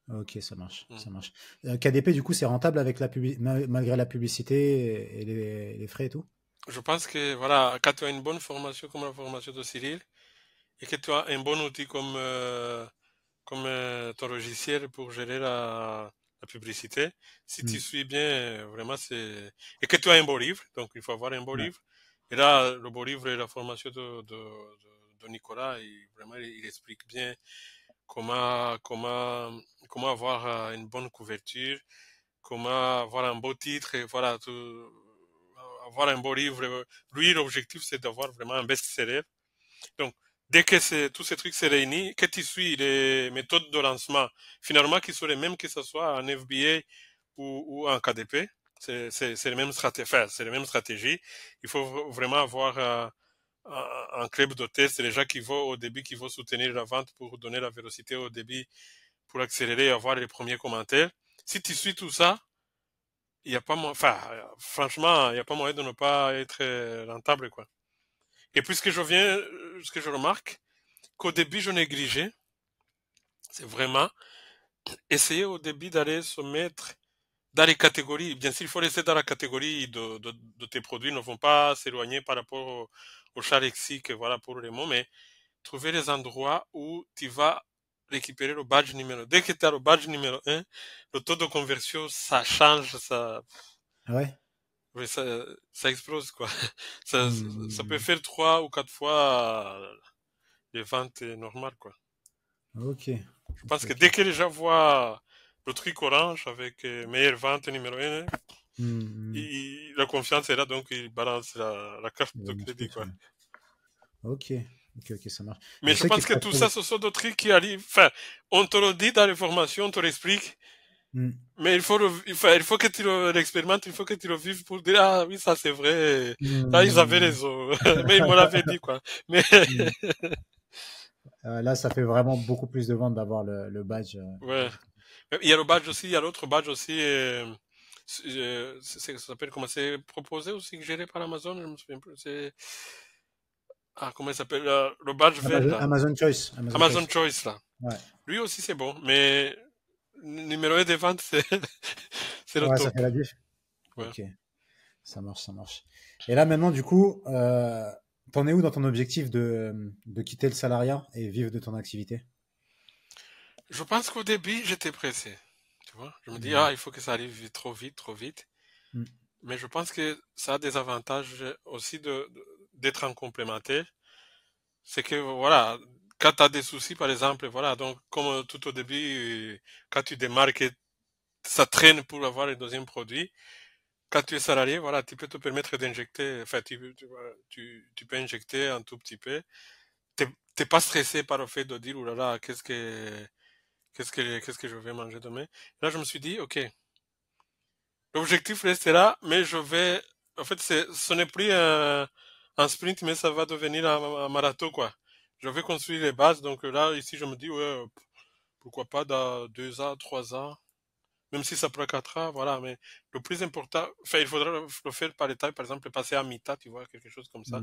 Ok, ça marche, Mm. ça marche. KDP, du coup, c'est rentable avec malgré la publicité et les frais et tout? Je pense que, voilà, quand tu as une bonne formation comme la formation de Cyril et que tu as un bon outil comme ton logiciel pour gérer la publicité, si tu Hmm. suis bien, vraiment, c'est, et que tu as un beau livre, donc il faut avoir un beau Ouais. livre. Et là, le beau livre et la formation de Nicolas, vraiment, il explique bien comment, comment, comment avoir une bonne couverture, comment avoir un beau titre et voilà, avoir un beau livre. Lui, l'objectif, c'est d'avoir vraiment un best-seller. Donc, dès que tous ces trucs se réunissent, que tu suis les méthodes de lancement, finalement, qui sont les mêmes que ce soit en FBA ou en KDP, c'est les mêmes stratégies. Enfin, c'est les mêmes stratégies. Il faut vraiment avoir un club de test, les gens qui vont au début, qui vont soutenir la vente pour donner la vélocité au début, pour accélérer et avoir les premiers commentaires. Si tu suis tout ça, il y a pas enfin, franchement, il n'y a pas moyen de ne pas être rentable, quoi. Et puis ce que je remarque, qu'au début je négligeais, c'est vraiment essayer au début d'aller se mettre dans les catégories. Bien sûr, il faut rester dans la catégorie de tes produits, ne vont pas s'éloigner par rapport au champ lexique, voilà, pour les mots, mais trouver les endroits où tu vas récupérer le badge numéro. Dès que tu as le badge numéro un, le taux de conversion, ça change, Ah ouais? oui, ça explose, quoi. Ça, ça peut Hmm. faire 3 ou 4 fois les ventes normales, quoi. Ok, Je ok, pense que dès ok. que les gens voient le truc orange avec meilleure vente numéro un, Hmm, hmm. la confiance est là, donc ils balancent la carte Il de va crédit, m'acheter, quoi. ouais. Ok, ok, ok, ça marche. Mais Je je sais qu'il pense que faut tout ça, trouver. ce sont des trucs qui arrivent. Enfin, on te le dit dans les formations, on te l'explique, Hmm, mais il faut que tu l'expérimentes, il faut que tu le vives pour dire, ah oui, ça c'est vrai. Là, ils avaient hmm, raison. Mais ils me l'avaient dit, quoi. Mais, hmm. Là, ça fait vraiment beaucoup plus de ventes d'avoir le badge. ouais. Il y a le badge aussi, il y a l'autre badge aussi, ça s'appelle comment c'est proposé aussi, géré par Amazon, je me souviens plus, ah, comment il s'appelle, le badge vert, Amazon, là. Amazon Choice. Amazon Amazon Choice. Choice, là. Ouais. Lui aussi, c'est bon, mais numéro 1 des ventes, c'est le Ouais, ça top. fait la diff. Ouais. Ok, ça marche, ça marche. Et là, maintenant, du coup, t'en es où dans ton objectif de quitter le salariat et vivre de ton activité? Je pense qu'au début, j'étais pressé. Tu vois, je me dis, Hmm, ah, il faut que ça arrive trop vite, trop vite. hmm, Mais je pense que ça a des avantages aussi d'être en complémentaire. C'est que, voilà, quand tu as des soucis, par exemple, voilà, donc, comme tout au début, quand tu démarres que ça traîne pour avoir le deuxième produit, quand tu es salarié, voilà, tu peux te permettre d'injecter, enfin, voilà, tu peux injecter un tout petit peu. T'es pas stressé par le fait de dire, oh là là, qu'est-ce que je vais manger demain? Là, je me suis dit, ok, l'objectif reste là, mais en fait, ce n'est plus un sprint, mais ça va devenir un marathon, quoi. Je vais construire les bases, donc là, ici, je me dis, ouais, pourquoi pas dans 2 ans, 3 ans, même si ça prend 4 ans, voilà, mais le plus important, enfin, il faudra le faire par étapes, par exemple, passer à Mita, tu vois, quelque chose comme ça.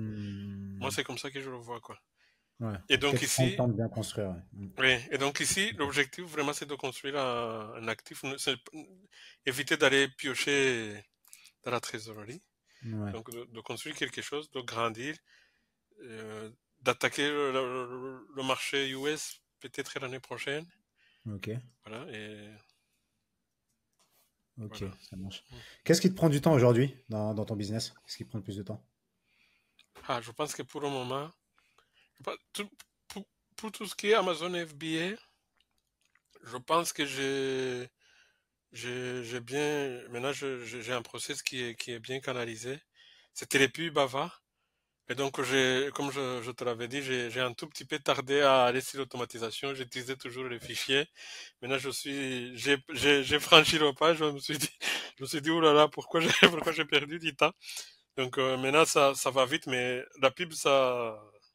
Moi, Hmm. c'est comme ça que je le vois, quoi. Ouais, Et faut donc peut-être prendre le ici, temps de bien construire. Ouais. oui, et donc ici, l'objectif vraiment c'est de construire un actif, c'est éviter d'aller piocher dans la trésorerie, Ouais, donc de construire quelque chose, de grandir, euh, d'attaquer le marché US peut-être l'année prochaine, ok, voilà, et ok, voilà. ça marche. Qu'est-ce qui te prend du temps aujourd'hui dans ton business? Qu'est-ce qui prend le plus de temps? Ah, je pense que pour le moment, je pense- tout- pour, pour tout ce qui est Amazon FBA, je pense que j'ai bien, maintenant j'ai un process qui est bien canalisé. C'était les pubs Bava. Et donc, comme je te l'avais dit, j'ai un tout petit peu tardé à aller sur l'automatisation. J'utilisais toujours les fichiers. Maintenant, j'ai franchi le pas. Je me suis dit, oh là là, pourquoi j'ai, pourquoi j'ai perdu du temps? Donc, maintenant, ça va vite, mais la pub,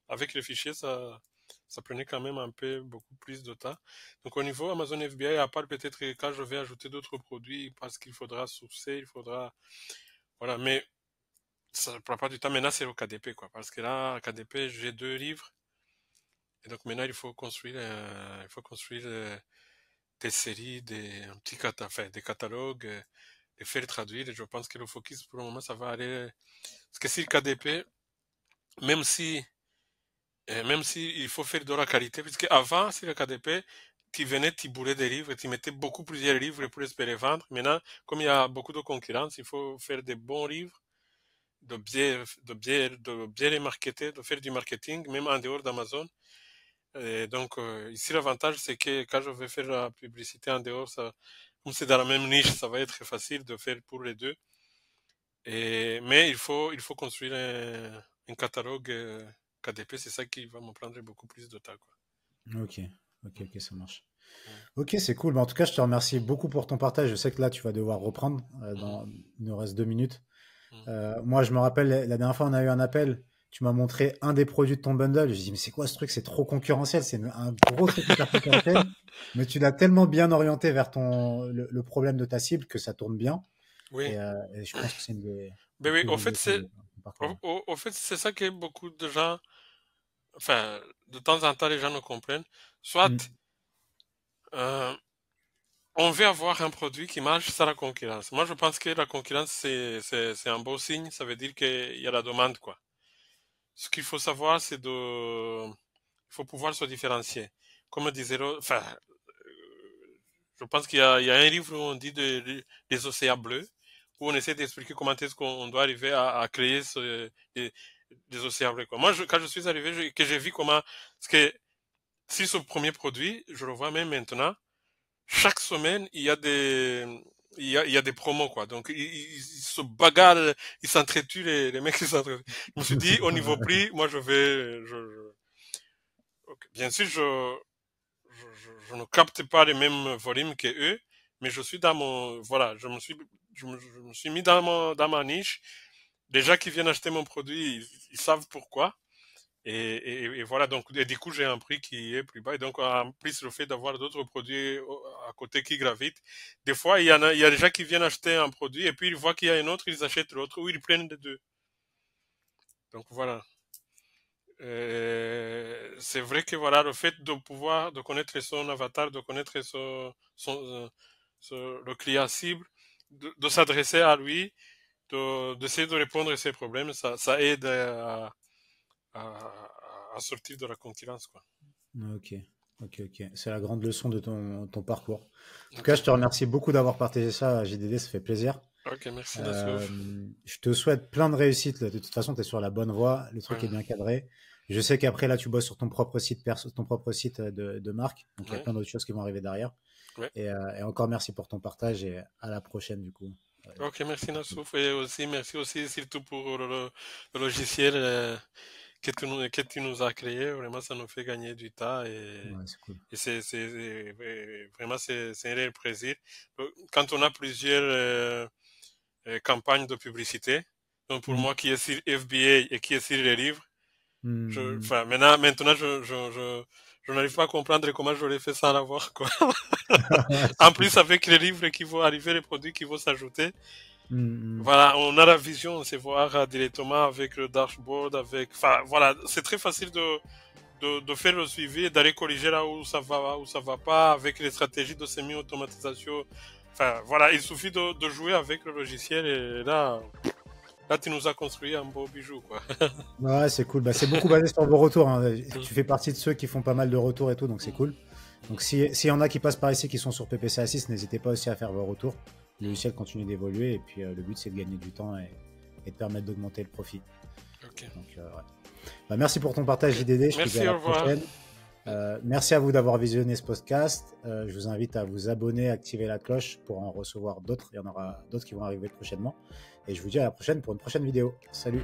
avec les fichiers, ça prenait quand même un peu beaucoup plus de temps. Donc, au niveau Amazon FBA, à part peut-être que quand je vais ajouter d'autres produits, parce qu'il faudra sourcer, il faudra, voilà, mais ça ne prend pas du temps. Maintenant, c'est au KDP, quoi. Parce que là, à KDP, j'ai 2 livres. Et donc, maintenant, il faut construire des séries, un petit enfin, des catalogues, les faire traduire. Et je pense que le focus, pour le moment, ça va aller. Parce que si le KDP, même si, même si il faut faire de la qualité, puisque avant, si le KDP, tu venais, tu bourrais des livres, tu mettais beaucoup plusieurs livres pour espérer vendre. Maintenant, comme il y a beaucoup de concurrence, il faut faire des bons livres de bien les marketer, de faire du marketing, même en dehors d'Amazon. Et donc, ici, l'avantage, c'est que quand je vais faire la publicité en dehors, comme c'est dans la même niche, ça va être facile de faire pour les deux. Mais il faut construire un catalogue KDP, c'est ça qui va me prendre beaucoup plus de temps, quoi. Ok, ok, ok, ça marche. Mhm. Ok, c'est cool. Bah, en tout cas, je te remercie beaucoup pour ton partage. Je sais que là, tu vas devoir reprendre. Mhm. Il nous reste 2 minutes. Mhm. Moi, je me rappelle, la dernière fois, on a eu un appel. Tu m'as montré un des produits de ton bundle. J'ai dit, mais c'est quoi ce truc? C'est trop concurrentiel. C'est un gros truc hyper concurrentiel. Mais tu l'as tellement bien orienté vers le problème de ta cible que ça tourne bien. Oui, Et je pense que c'est une des ben oui, plus au grandes fait, leçons de ton parcours. au fait, c'est ça que beaucoup de gens, enfin, de temps en temps, les gens ne comprennent. Mm. Soit, euh, on veut avoir un produit qui marche sans la concurrence. Moi, je pense que la concurrence, c'est un beau signe. Ça veut dire qu'il y a la demande, quoi. Ce qu'il faut savoir, il faut pouvoir se différencier. Comme disait, enfin, je pense qu'il y a un livre où on dit des océans bleus, où on essaie d'expliquer comment est-ce qu'on doit arriver à créer des océans bleus, quoi. Moi, quand je suis arrivé, que j'ai vu comment, parce que si ce premier produit, je le vois même maintenant, chaque semaine, il y a des promos, quoi. Donc, ils se bagarrent, ils s'entretuent, les mecs, ils s'entretuent. Je me suis dit, au niveau prix, moi, ok. Bien sûr, je ne capte pas les mêmes volumes que eux, mais je suis voilà, je me suis mis dans ma niche. Les gens qui viennent acheter mon produit, ils savent pourquoi. Et voilà, donc, et du coup, j'ai un prix qui est plus bas. Et donc, en plus, le fait d'avoir d'autres produits à côté qui gravitent, des fois, il y a des gens qui viennent acheter un produit et puis ils voient qu'il y a un autre, ils achètent l'autre ou ils prennent les deux. Donc, voilà. C'est vrai que voilà, le fait de pouvoir, de connaître son avatar, de connaître le client cible, de s'adresser à lui, d'essayer de répondre à ses problèmes, ça aide à sortir de la concurrence, quoi. Ok, ok, ok. C'est la grande leçon de ton parcours. En tout cas, Ok. je te remercie beaucoup d'avoir partagé ça à JDD, ça fait plaisir. Ok, merci Nassouf. Je te souhaite plein de réussite. De toute façon, tu es sur la bonne voie. Le truc est Ouais, bien cadré. Je sais qu'après, là, tu bosses sur ton propre site, ton propre site de marque. Donc, il y a ouais, plein d'autres choses qui vont arriver derrière. ouais. Et encore merci pour ton partage et à la prochaine, du coup. Ok, merci Super cool. Nassouf. Et aussi, merci aussi surtout pour le logiciel que tu nous as créé. Vraiment, ça nous fait gagner du temps et, Ouais, c'est cool. et vraiment, c'est un réel plaisir. Quand on a plusieurs campagnes de publicité. Donc pour Mm. moi qui est sur FBA et qui est sur les livres, Mm. enfin maintenant je n'arrive pas à comprendre comment j'aurais fait sans l'avoir quoi. Ouais, En c'est cool. plus avec les livres qui vont arriver, les produits qui vont s'ajouter, Mm. voilà, on a la vision, on sait voir directement avec le dashboard, enfin voilà, c'est très facile de faire le suivi, d'aller corriger là où ça va pas, avec les stratégies de semi-automatisation. Enfin voilà, il suffit de jouer avec le logiciel et là tu nous as construit un beau bijou quoi. Ouais, c'est cool. Bah, c'est beaucoup basé sur vos retours, hein. Tu fais partie de ceux qui font pas mal de retours et tout, donc c'est cool. Donc s'il y en a qui passent par ici qui sont sur PPC A6, n'hésitez pas aussi à faire vos retours. Le logiciel continue d'évoluer et puis le but c'est de gagner du temps et de permettre d'augmenter le profit. Ok. Donc, ouais. Bah, merci pour ton partage JDD, je te dis à Merci, la au revoir. prochaine. Merci à vous d'avoir visionné ce podcast. Je vous invite à vous abonner, activer la cloche pour en recevoir d'autres. Il y en aura d'autres qui vont arriver prochainement. Et je vous dis à la prochaine pour une prochaine vidéo. Salut!